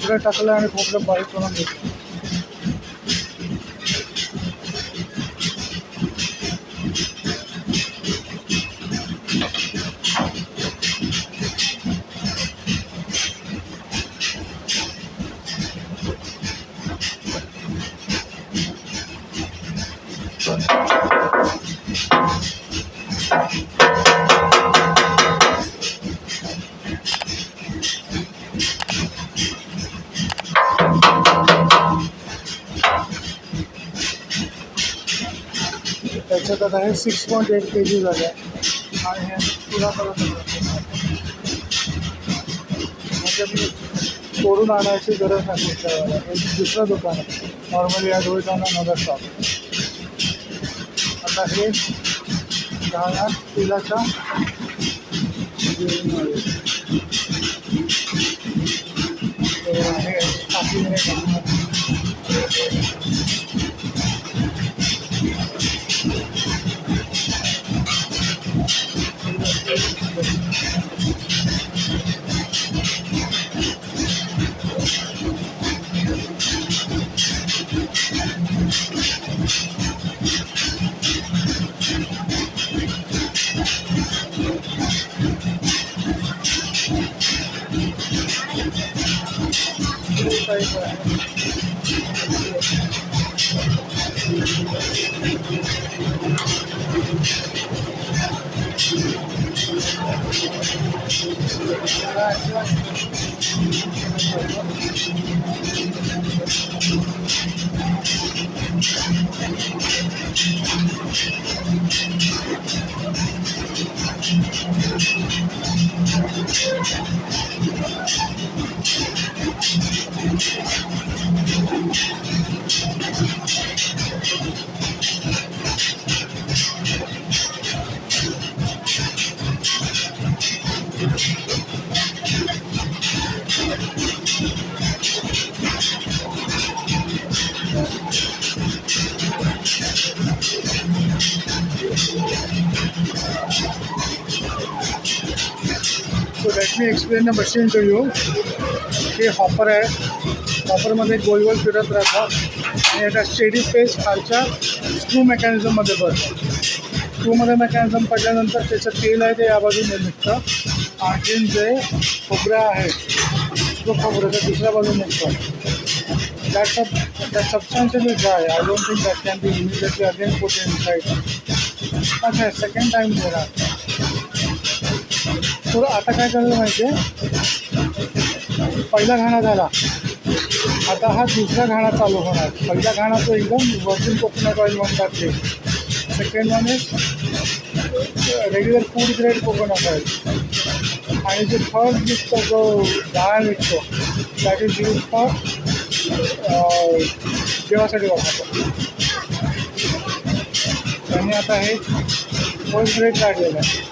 खोबरं टाकलं आणि खोबरं बारीक करून घेतलं. त्याच्यात आता हे 6.8 kg झाले आणि हे चुरा करत म्हणजे मी तोडून आणायची गरज नाही. हे दुसरं दुकान आहे. नॉर्मली या धुळीताना नगर शॉप. आता हे घालणार तेलाचा हे टाकीने So let me explain the machine to you. हे हॉपर आहे. हॉपरमध्ये गोल गोल फिरत राहतात आणि याचा स्टेडी पेस खालच्या स्क्रू मेकॅनिझममध्ये पडतं. स्क्रूमध्ये मेकॅनिझम पडल्यानंतर त्याचं तेल आहे ते या बाजूने निघतं. आणखीन जे खोबरं आहे तो खोबरं ते दुसऱ्या बाजूने निघतं. That substantially dry. I don't think that can be immediately again put inside. अच्छा सेकंड टाइम देणार. तर आता काय करायला माहिती आहे, पहिला घाणा झाला, आता हा दुसरा घाणा चालू होणार. पहिला घाणा तो एकदम वर्जिन कोकोनट ऑइल म्हणतात ते. Second one is regular food grade coconut oil. आणि जो थर्ड निघतो जो गाळा निघतो दॅट इज यूज फॉर जेवासाठी वापरतो. त्यांनी आता हे फर्स्ट ग्रेड काढलेलं आहे.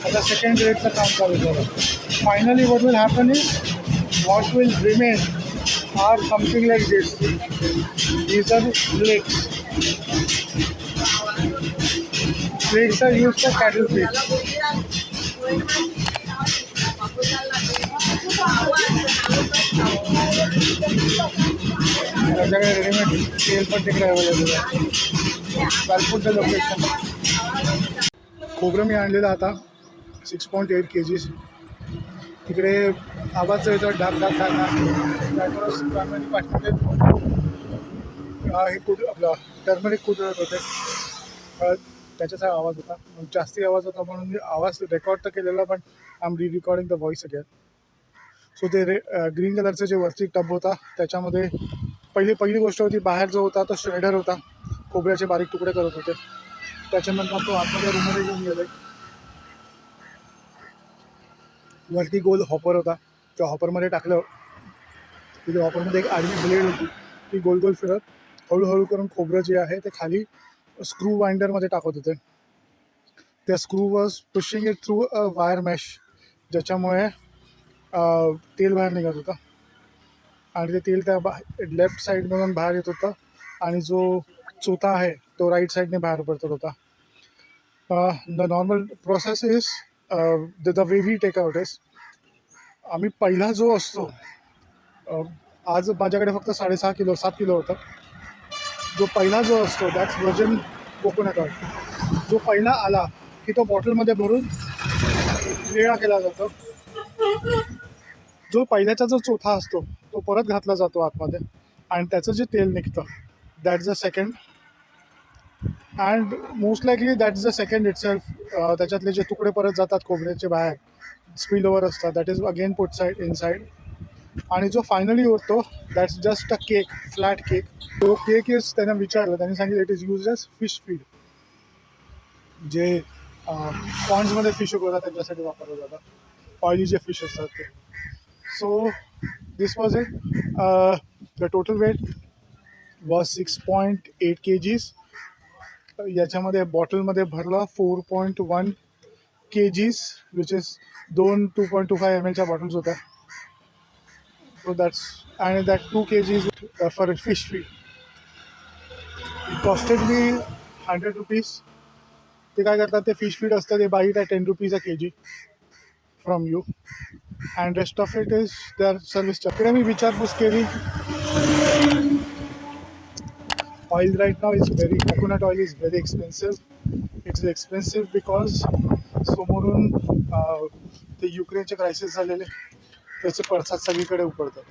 आता सेकंड ग्रेडचं काम चालू झालं. Finally what will happen is, what will remain are something like this. These are flakes. Flakes are used for cattle feed. त्याच्याकडे रेडीमेड तेल पण तिकडे अवेलेबल आहे. बालपूरचं लोकेशन. खोबरं मी आणलेलं आता 6.8 kg. तिकडे आवाज येतो डाग डाग डाग. प्रायमरी पाठवले हे कुठ आपला टर्मरिक कुठत होते त्याच्याचा आवाज होता. जास्ती आवाज होता म्हणून मी आवाज रेकॉर्ड तर केलेला, पण आय एम री recording the voice again. So ते ग्रीन कलरचं जे वरती टब होता त्याच्यामध्ये पहिली गोष्ट होती, बाहेर जो होता तो श्रेडर होता. खोबऱ्याचे बारीक तुकडे करत होते. त्याच्यानंतर तो आतमध्ये रूममध्ये घेऊन गेले. वरती गोल हॉपर होता, त्या हॉपरमध्ये टाकलं. तिथे हॉपरमध्ये एक आडवी ब्लेड होती, ती गोल गोल फिरत हळूहळू करून खोबरं जे आहे ते खाली स्क्रू वाइंडरमध्ये टाकत होते. त्या screw was pushing it through a wire mash, ज्याच्यामुळे तेल बाहेर निघत होतं. आणि ते तेल त्या लेफ्ट साईडमधून बाहेर येत होतं आणि जो चोथा आहे तो राईट साईडने बाहेर पडत होता. The normal process is the way we take out is आम्ही पहिला जो असतो आज माझ्याकडे फक्त 6.5 किलो 7 किलो होता. जो पहिला जो असतो दॅट्स व्हर्जिन कोकोनट ऑइल. जो पहिला आला की तो बॉटलमध्ये भरून वेगळा केला जातो. जो पहिल्याचा जो चौथा असतो तो परत घातला जातो आतमध्ये आणि त्याचं जे तेल निघतं that's the second. And most likely that's the second itself. त्याच्यातले जे तुकडे परत जातात खोबऱ्याचे बाहेर स्पिल ओव्हर असतात that is again put side inside. आणि जो फायनली उरतो that's just a cake, flat cake. तो केक इज त्यांना विचारलं, त्यांनी सांगितलं it is use as fish feed. जे पॉन्ड्समध्ये फिश उगवतात त्यांच्यासाठी वापरलं जातं, ऑइली जे फिश असतात ते. So this was it. The total weight was 6.8 kgs. याच्यामध्ये बॉटलमध्ये भरला 4.1 kgs which is 2.25 ml bottles होत्या. सो दॅट्स आणि that 2 kgs for fish feed. It costed me 100 rupees. ते काय करतात, ते फिश फीड असतं ते buy it at 10 rupees a kg from you and rest of it is their service. तिकडे मी विचारपूस केली. Oil right now is very, coconut oil is very expensive. It's expensive because समोरून ते युक्रेनचे क्रायसिस झालेले त्याचे पडसाद सगळीकडे उकडतात.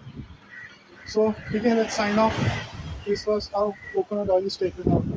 सो ठीक आहे, let's sign off. This was how coconut oil is taken out.